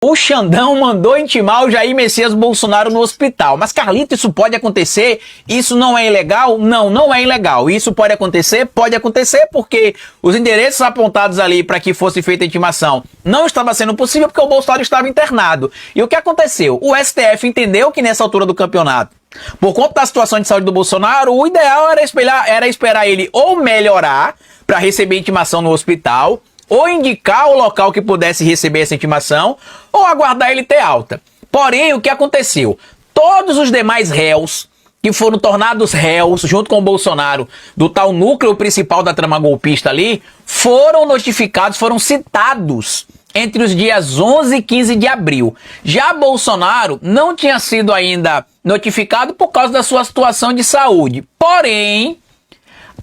O Xandão mandou intimar o Jair Messias Bolsonaro no hospital. Mas, Carlito, isso pode acontecer? Isso não é ilegal? Não, não é ilegal. Isso pode acontecer? Pode acontecer porque os endereços apontados ali para que fosse feita a intimação não estava sendo possível porque o Bolsonaro estava internado. E o que aconteceu? O STF entendeu que nessa altura do campeonato, por conta da situação de saúde do Bolsonaro, o ideal era esperar ele ou melhorar para receber intimação no hospital, ou indicar o local que pudesse receber essa intimação, ou aguardar ele ter alta. Porém, o que aconteceu? Todos os demais réus que foram tornados réus, junto com o Bolsonaro, do tal núcleo principal da trama golpista ali, foram notificados, foram citados entre os dias 11 e 15 de abril. Já Bolsonaro não tinha sido ainda notificado por causa da sua situação de saúde. Porém,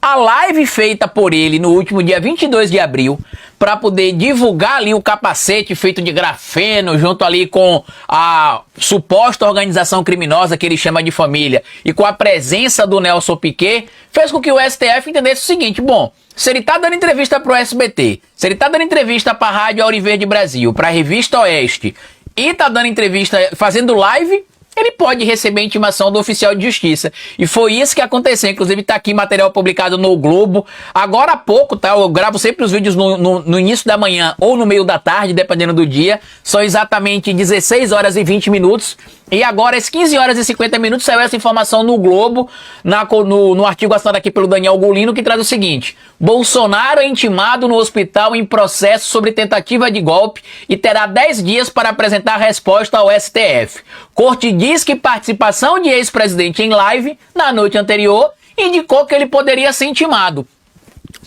a live feita por ele no último dia 22 de abril, para poder divulgar ali o capacete feito de grafeno, junto ali com a suposta organização criminosa que ele chama de família, e com a presença do Nelson Piquet, fez com que o STF entendesse o seguinte: bom, se ele tá dando entrevista pro SBT, se ele tá dando entrevista pra Rádio Auriverde Brasil, pra Revista Oeste, e tá dando entrevista, fazendo live, ele pode receber intimação do oficial de justiça. E foi isso que aconteceu. Inclusive tá aqui material publicado no Globo. Agora há pouco, tá? Eu gravo sempre os vídeos no início da manhã ou no meio da tarde, dependendo do dia. São exatamente 16 horas e 20 minutos. E agora, às 15 horas e 50 minutos, saiu essa informação no Globo, no artigo assinado aqui pelo Daniel Golino, que traz o seguinte: Bolsonaro é intimado no hospital em processo sobre tentativa de golpe e terá 10 dias para apresentar resposta ao STF. Corte diz que participação de ex-presidente em live, na noite anterior, indicou que ele poderia ser intimado.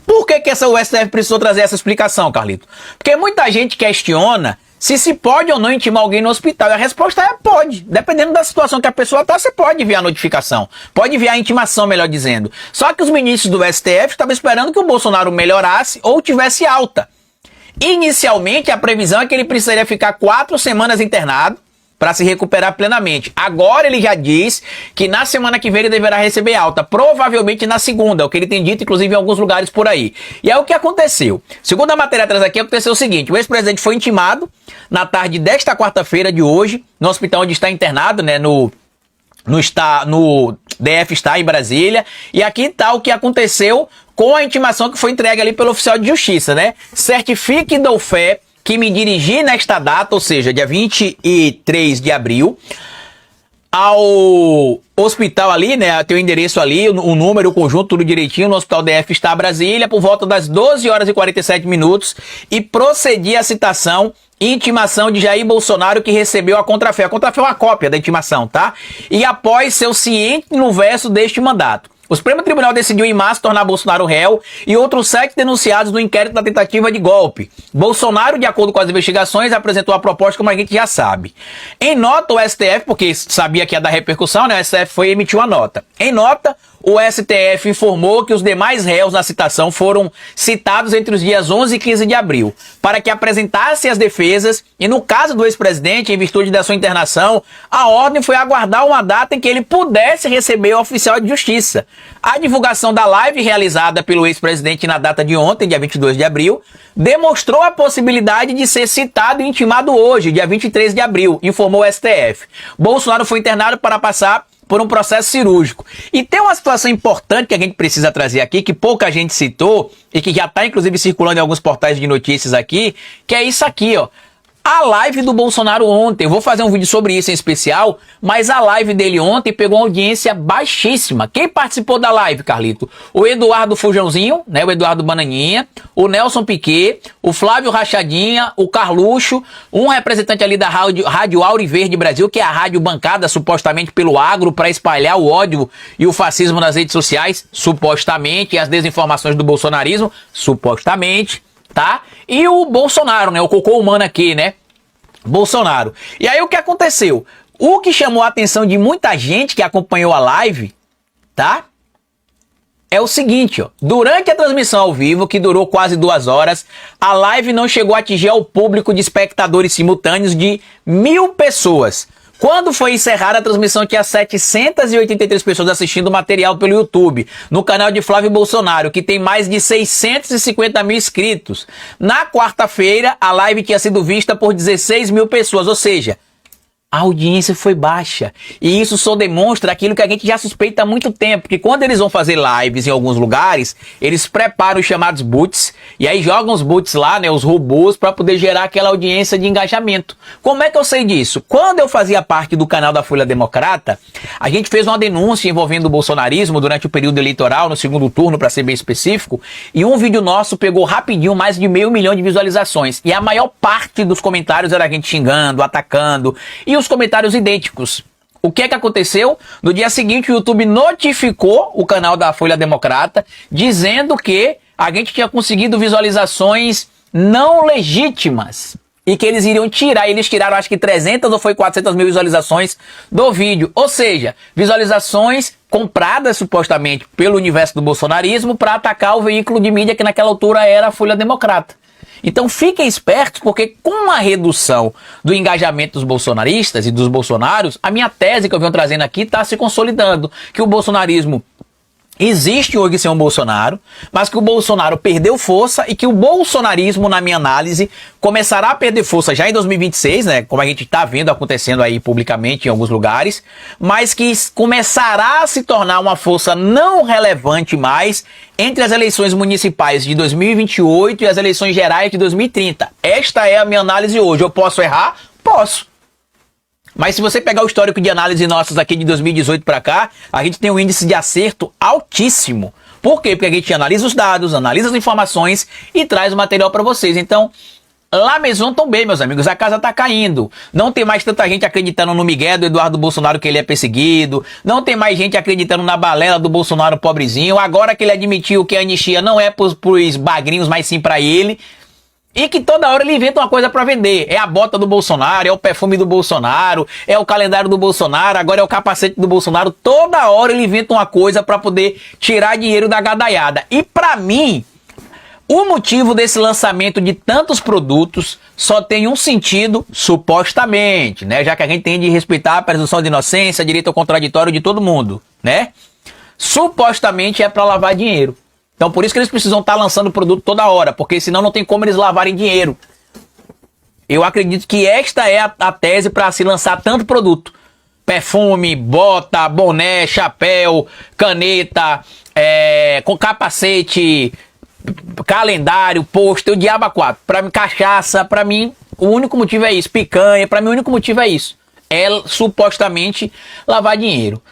Por que o STF precisou trazer essa explicação, Carlito? Porque muita gente questiona se pode ou não intimar alguém no hospital. E a resposta é pode. Dependendo da situação que a pessoa está, você pode enviar a notificação. Pode enviar a intimação, melhor dizendo. Só que os ministros do STF estavam esperando que o Bolsonaro melhorasse ou tivesse alta. Inicialmente, a previsão é que ele precisaria ficar 4 semanas internado para se recuperar plenamente. Agora ele já diz que na semana que vem ele deverá receber alta, provavelmente na segunda, o que ele tem dito, inclusive, em alguns lugares por aí. E é o que aconteceu. Segundo a matéria atrás aqui, aconteceu o seguinte: o ex-presidente foi intimado na tarde desta quarta-feira de hoje, no hospital onde está internado, né, no DF está em Brasília, e aqui está o que aconteceu com a intimação que foi entregue ali pelo oficial de justiça, né? Certifique e dou fé que me dirigi nesta data, ou seja, dia 23 de abril, ao hospital ali, né, tem o endereço ali, o número, o conjunto, tudo direitinho, no Hospital DF está Brasília, por volta das 12 horas e 47 minutos, e procedi à citação e intimação de Jair Bolsonaro, que recebeu a contrafé. A contrafé é uma cópia da intimação, tá? E após seu ciente no verso deste mandato. O Supremo Tribunal decidiu em março tornar Bolsonaro réu e outros 7 denunciados no inquérito da tentativa de golpe. Bolsonaro, de acordo com as investigações, apresentou a proposta, como a gente já sabe. Em nota, o STF, porque sabia que ia dar repercussão, né? O STF emitiu a nota. Em nota, o STF informou que os demais réus na citação foram citados entre os dias 11 e 15 de abril, para que apresentassem as defesas e, no caso do ex-presidente, em virtude da sua internação, a ordem foi aguardar uma data em que ele pudesse receber o oficial de justiça. A divulgação da live realizada pelo ex-presidente na data de ontem, dia 22 de abril, demonstrou a possibilidade de ser citado e intimado hoje, dia 23 de abril, informou o STF. Bolsonaro foi internado para passar por um processo cirúrgico. E tem uma situação importante que a gente precisa trazer aqui, que pouca gente citou, e que já está inclusive circulando em alguns portais de notícias aqui, que é isso aqui, ó. A live do Bolsonaro ontem, eu vou fazer um vídeo sobre isso em especial, mas a live dele ontem pegou uma audiência baixíssima. Quem participou da live, Carlito? O Eduardo Fujãozinho, né, o Eduardo Bananinha, o Nelson Piquet, o Flávio Rachadinha, o Carluxo, um representante ali da Rádio Auriverde Brasil, que é a rádio bancada supostamente pelo agro para espalhar o ódio e o fascismo nas redes sociais, supostamente, e as desinformações do bolsonarismo, supostamente, tá? E o Bolsonaro, né? O cocô humano aqui, né? Bolsonaro. E aí o que aconteceu? O que chamou a atenção de muita gente que acompanhou a live, tá? É o seguinte, ó. Durante a transmissão ao vivo, que durou quase 2 horas, a live não chegou a atingir ao público de espectadores simultâneos de 1.000 pessoas. Quando foi encerrada a transmissão, tinha 783 pessoas assistindo o material pelo YouTube, no canal de Flávio Bolsonaro, que tem mais de 650 mil inscritos. Na quarta-feira, a live tinha sido vista por 16 mil pessoas, ou seja, a audiência foi baixa. E isso só demonstra aquilo que a gente já suspeita há muito tempo, que quando eles vão fazer lives em alguns lugares, eles preparam os chamados bots, e aí jogam os bots lá, né, os robôs, para poder gerar aquela audiência de engajamento. Como é que eu sei disso? Quando eu fazia parte do canal da Folha Democrata, a gente fez uma denúncia envolvendo o bolsonarismo durante o período eleitoral, no segundo turno, para ser bem específico, e um vídeo nosso pegou rapidinho mais de 500 mil de visualizações. E a maior parte dos comentários era a gente xingando, atacando, e os comentários idênticos. O que é que aconteceu? No dia seguinte, o YouTube notificou o canal da Folha Democrata, dizendo que a gente tinha conseguido visualizações não legítimas e que eles iriam tirar. Eles tiraram, acho que 300 ou foi 400 mil visualizações do vídeo. Ou seja, visualizações compradas supostamente pelo universo do bolsonarismo para atacar o veículo de mídia que naquela altura era a Folha Democrata. Então fiquem espertos, porque com a redução do engajamento dos bolsonaristas e dos bolsonaros, a minha tese que eu venho trazendo aqui está se consolidando, que o bolsonarismo existe hoje sem o Bolsonaro, mas que o Bolsonaro perdeu força e que o bolsonarismo, na minha análise, começará a perder força já em 2026, né? Como a gente está vendo acontecendo aí publicamente em alguns lugares, mas que começará a se tornar uma força não relevante mais entre as eleições municipais de 2028 e as eleições gerais de 2030. Esta é a minha análise hoje. Eu posso errar? Posso. Mas se você pegar o histórico de análise nossas aqui de 2018 para cá, a gente tem um índice de acerto altíssimo. Por quê? Porque a gente analisa os dados, analisa as informações e traz o material para vocês. Então, la maison tombée, meus amigos, a casa tá caindo. Não tem mais tanta gente acreditando no Miguel do Eduardo Bolsonaro que ele é perseguido. Não tem mais gente acreditando na balela do Bolsonaro pobrezinho. Agora que ele admitiu que a anistia não é pros bagrinhos, mas sim para ele. E que toda hora ele inventa uma coisa para vender. É a bota do Bolsonaro, é o perfume do Bolsonaro, é o calendário do Bolsonaro, agora é o capacete do Bolsonaro. Toda hora ele inventa uma coisa para poder tirar dinheiro da gadaiada. E para mim, o motivo desse lançamento de tantos produtos só tem um sentido, supostamente, né? Já que a gente tem de respeitar a presunção de inocência, direito ao contraditório de todo mundo, né? Supostamente é para lavar dinheiro. Então por isso que eles precisam estar lançando produto toda hora, porque senão não tem como eles lavarem dinheiro. Eu acredito que esta é a tese para se lançar tanto produto. Perfume, bota, boné, chapéu, caneta, com capacete, calendário, pôster, o diabo a quatro. Para mim, cachaça, para mim, o único motivo é isso. Picanha, para mim, o único motivo é isso. É supostamente lavar dinheiro.